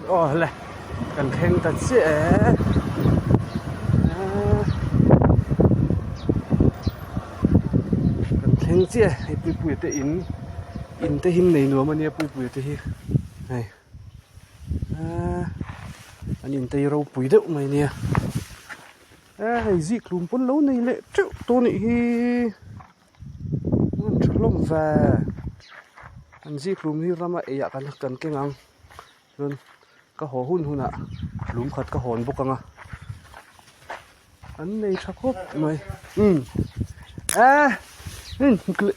Ồ lẹ cần khen thật sẽ cần khen chứ hay bụi bụi te in te hin này nữa mà nia bụi bụi te hi này anh in te rau bụi đậu mày nia hay gì lùm bốn lâu này lệ chịu tôi này hi ăn chả lông về anh gì lùm hi rama ấy ạ cần cái ngang luôn cái hồ hun ạ lùm khát cái hòn bốc ngang anh này chắc hốt mày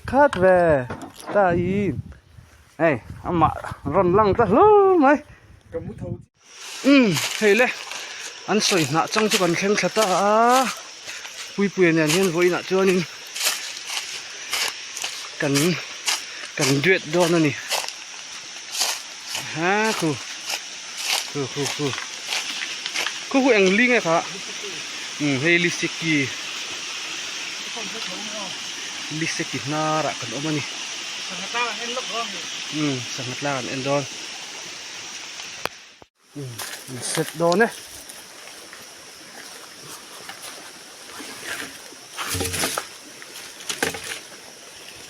khát về ta in này mà run lăng ta lố mày hay lẽ anh soi nã trong cho con khen khát ta bùi bùi này hiện với nã cho nên cần duyệt đó nè ha khu anh linh ấy cả hay liseki na ra kan omani sangatlangan en lok ron sangatlangan en don set don eh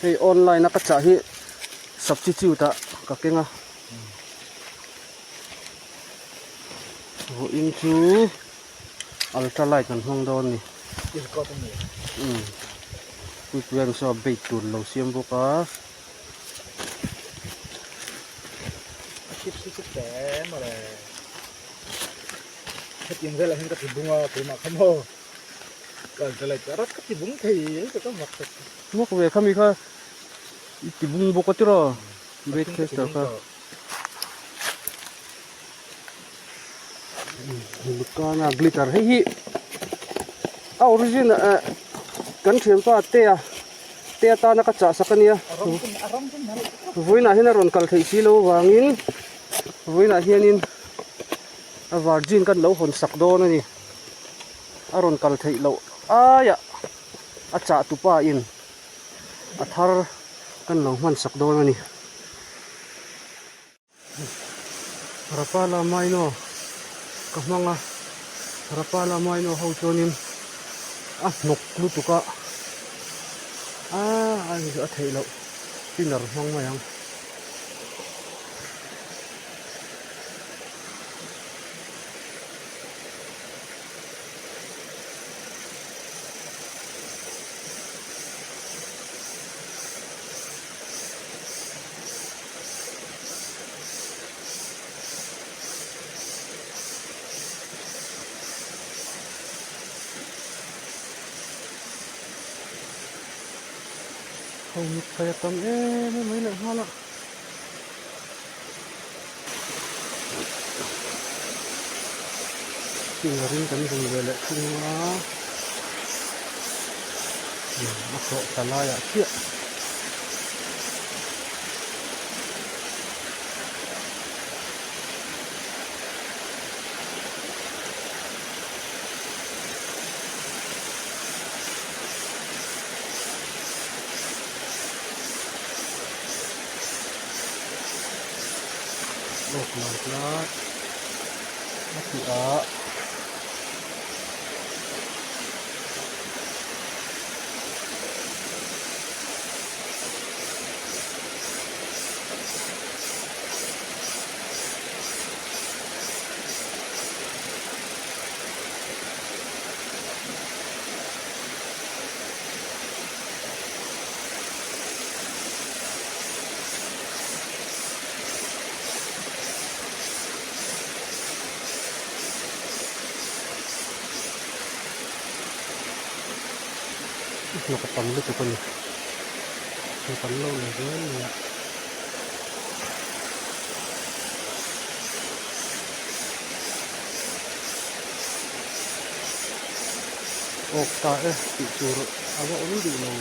hey online na kacha hi substitute ta ka kenga into ultralight kan hong don ni Kuya sa bait tool law siyang buka. Sip tem rồi. Hết tiền ra là hình cái bunga từ mặt không hồ. Còn trở lại rất cái bung thì cái mặt. Mo ko kami ka itibung buka tiro. Bait test ka. Buka na glitter hi. Origin kan thiam pa te ta na ka cha sakania voina hina ron kal thei silo wangin voina hianin a virgin kan lo hon sak do na ni aron kal thei lo aya a cha tu pa in a thar kan lo man sak do na ni rapala mai no ka manga rapala mai no ho chonin nok lu tu ka anh sẽ thấy lâu tin là mong mày không không phải tầm mấy lại hoa lắm thì là riêng cái vùng về lại không quá nó sợ cả lai à chuyện pelan-pelan mati nakapanglo ito pa niya nakapanglo na gano'n okta picture agak undi lang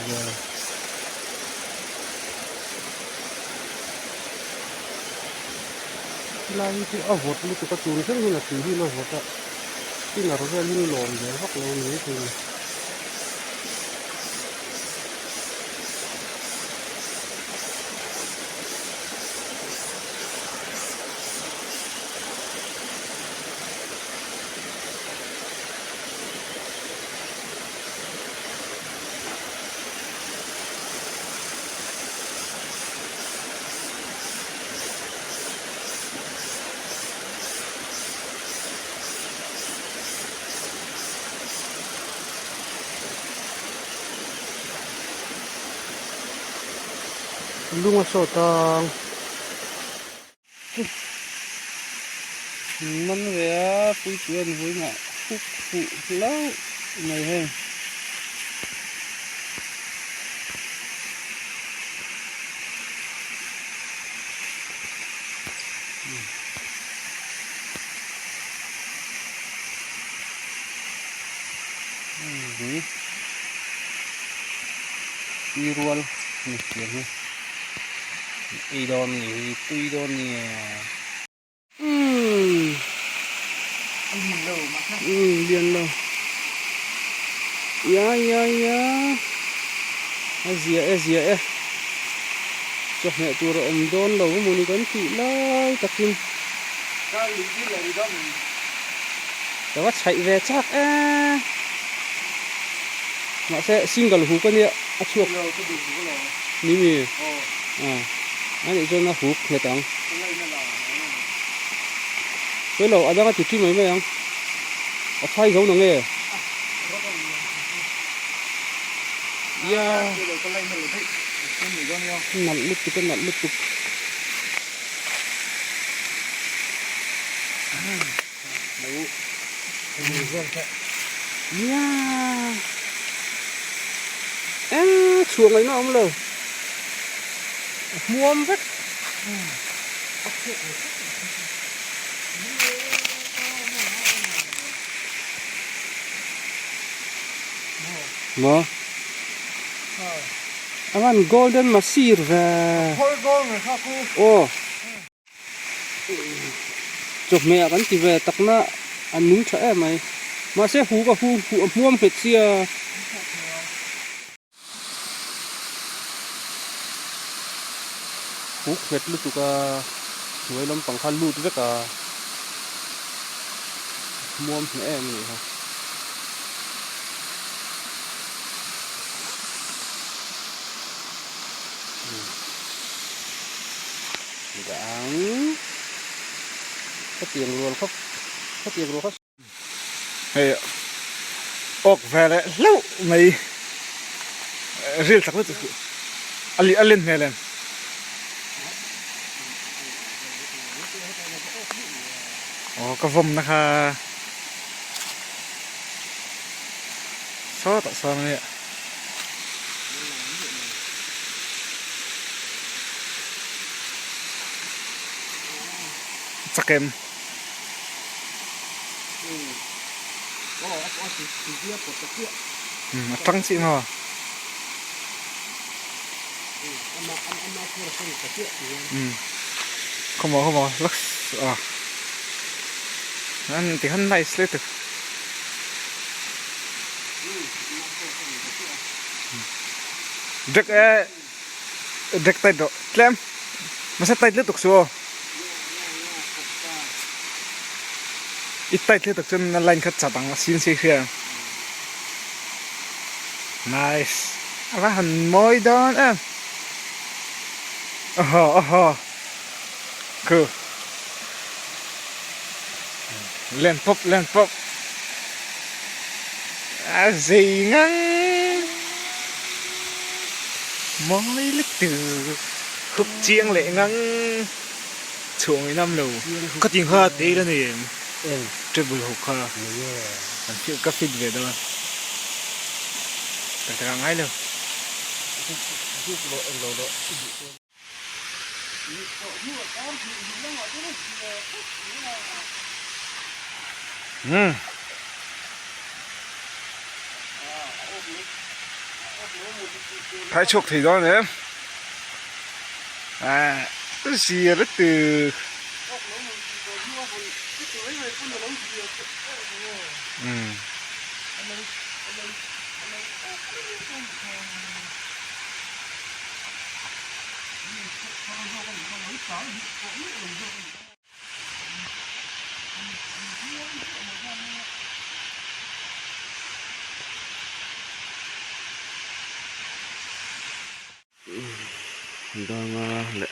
lagi si avot lu tu katur sen hina tihi lo vota tinaro sa hin lom de hak lo ni tu lunga so tang man về pui tiền với ngạ phúc phụ lâu này he Irual nih ya idon nih itu idon nih liền lâu ya Asia cho mẹ tu rồi ông don lâu muốn con thị lâu takin đó chạy về chắc nó sẽ single hú con nhỉ chuột ní mi anh cho nó hú người ta cái lẩu ăn ra cái thịt mấy anh phai giống nó nghe nặn lứt tục chuồng ấy nó ông lờ muôn vết mà anh golden masir và ô chụp mẹ vẫn chỉ về tắc na anh núng trẻ mày mà sẽ hú cả hú muôn hết xia hú hết lúc tụi người làm bằng khăn lụt với cả muôn mẹ này ha đáng có tiền luôn khóc hey ốc về lại lâu mày riêng thật đấy alin này lên cái vùngนะคะsao tại sao này chắc em trắng xịn hả không có lắc anh thì hắn này sẽ được đứt tay đó lem mà sẽ tay liên tục xua ít tay liên tục chân lạnh khát chặt bằng xin xí khia nice và hẳn môi đó em cool lên pop gì ngắn môi lít từ khúc chiêng lệ ngắn chuồng năm lù có tiếng hoa tí đó này trên bùi hộp hoa làm chuyện cà phê về đó tại thằng ngay luôn thái chuộc thì đó nữa gì rất từ đang lệ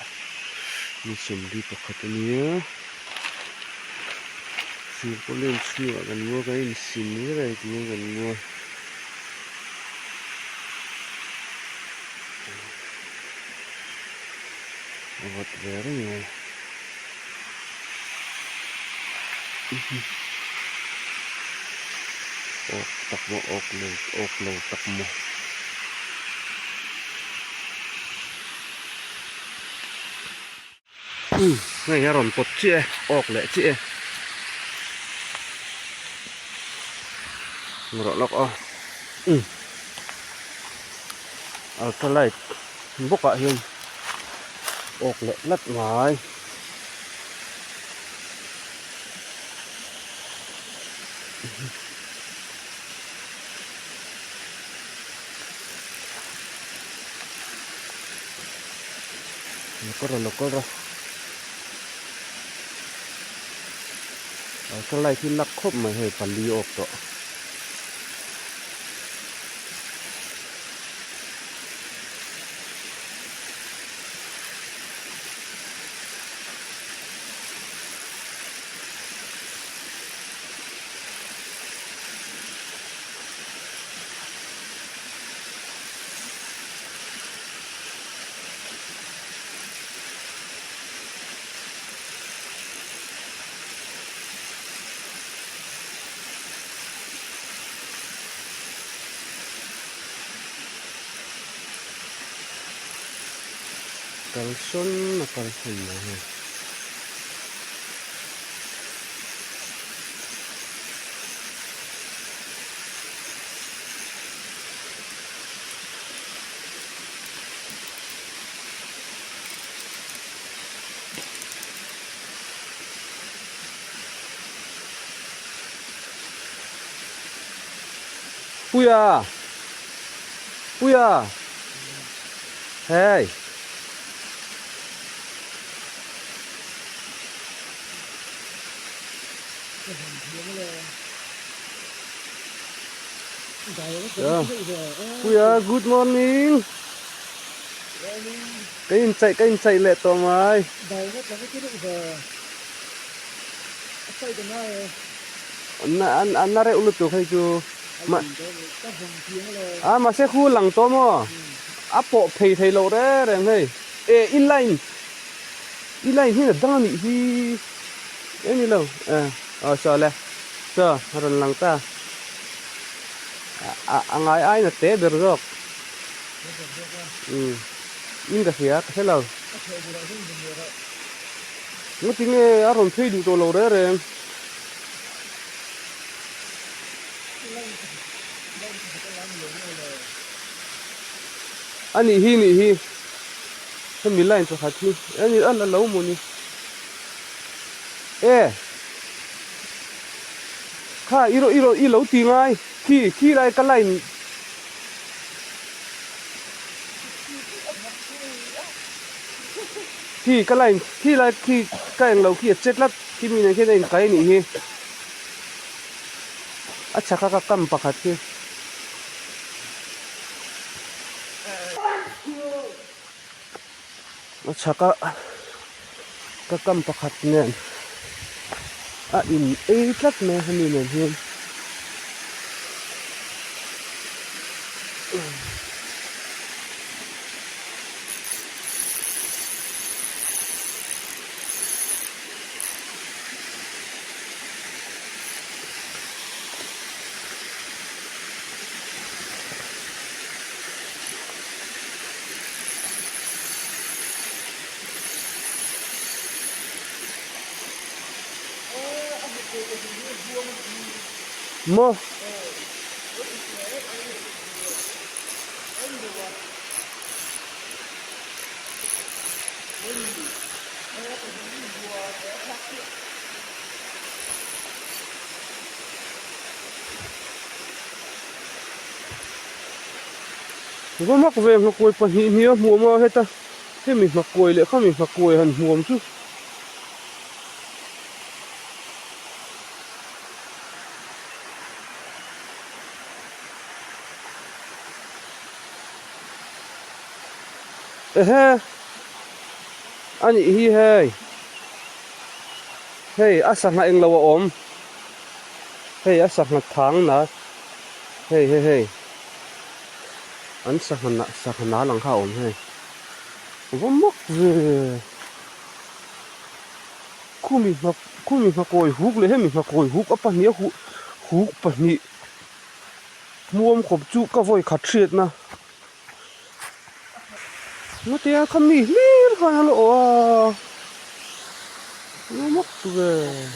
mình xem đi bọc hạt nhé xin có lên xưa gần mua cái mình xin cái này thì gần mua vật về đấy rồi. Ok tập mo ok lâu tập mo. Này nhà rồng bột chị ok lệ chị. Ngọt lọc cái này bốc cả hiên ok lệ lật ngoài. Nó có rồi. Cái này thì lắc khốp mà hơi phần đi ốp đó. Kalson na kalson na ha. Puya! Puya! Hey! Yeah. Puya, good morning. Cái chạy lệ to mai. Anh nare ulut tu khai tu. Mà sẽ khu lằng to mo. Apo phê thầy lâu đấy rồi này. Inline hi là đang bị hi. Cái gì lâu. Sao lẹ. Sao, rồi lằng ta. Ang ai na te berzok. In ka siya kasi law. Nguti nge aron thay du to law re. Ani hi. Kan milain to khati. Ani ala law mo ni. Kha iro ti ngai. Khi lại cái này khi cái lâu khi chết lắm khi mình cái này cái này chắc các cam bạc hạt kia chắc các cam bạc hạt nè in lắm nè hình nè hiền Mo có mắc về mặc quầy phần hi hi mua mà hết ta thế mình mặc quầy lại không mình mặc quầy hẳn huống chứ anh hi hey asang na englawa om hey asang na thang na hey anh sắc hana lang ha om hey vắm mắc về khu mình mặc còi hút lấy hết mình mặc còi hút apa nia hút apa ni muam khop chu ka voi khat thiet na nó tia khăm mi khai halo à nó mắc về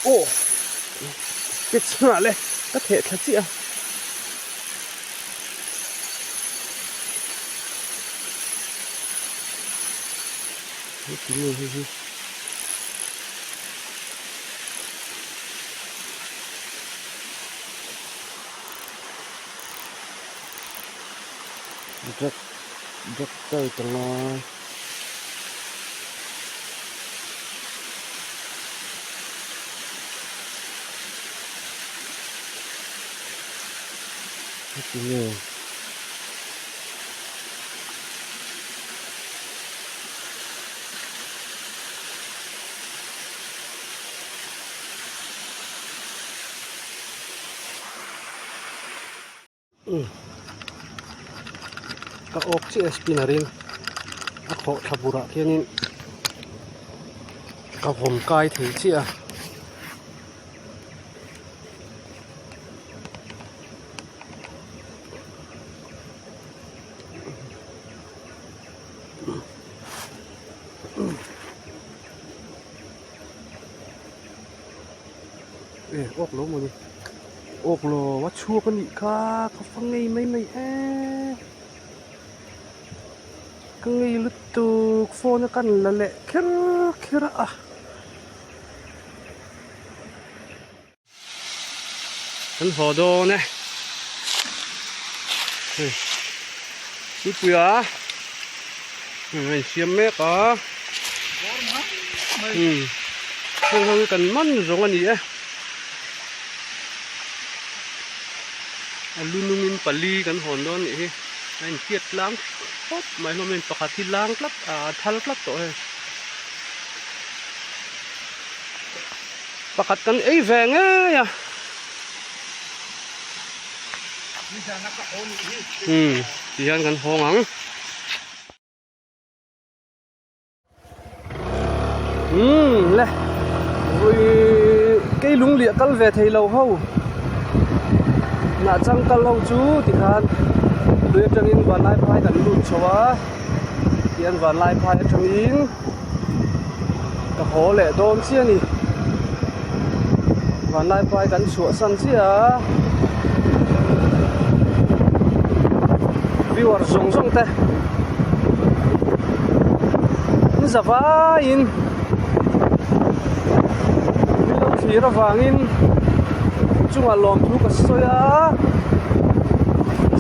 ô cái chuyện này có thể thật chứ à rất tới trong nó rất nhiều ka ok chi SP na rin ako thabura khianin ka vom kai thei chi a ok lo mo ni ok lo wa chua kan ni ka phang ngai mai ngay lúc tu phone kan là lệ kira à kan hồ đồ nè đi bữa mình xem mấy cả không cần mắm giống anh ấy aluminum pali kan hòn đó nè anh kiệt láng hốt mấy hôm mình bạc thì láng lắm thal lắm rồi bạc kan ấy về nghe ya thì anh kan hong ang lẹ rồi cây lúng lịa cắt về thầy lâu hâu nã trăng cắt lâu chú thì khan đuôi trăng in và lai phai cần lụt xóa tiền và lai phai trăng in cả hồ lệ đôn xia nè và lai phai cần sủa săn xia viewer rong rong te giờ va in lâu khi ra vàng in chung là lom thu cả soya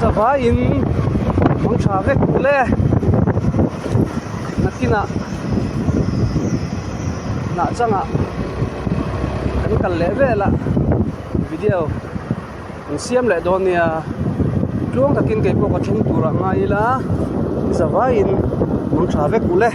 giờ va in mong trả về cũ lẽ nakina nã chăng à anh cần lẽ về là video mình xem lại đòn nè luông ta kinh cái bộ cái chung tura ngay là giờ va in mong trả về cũ lẽ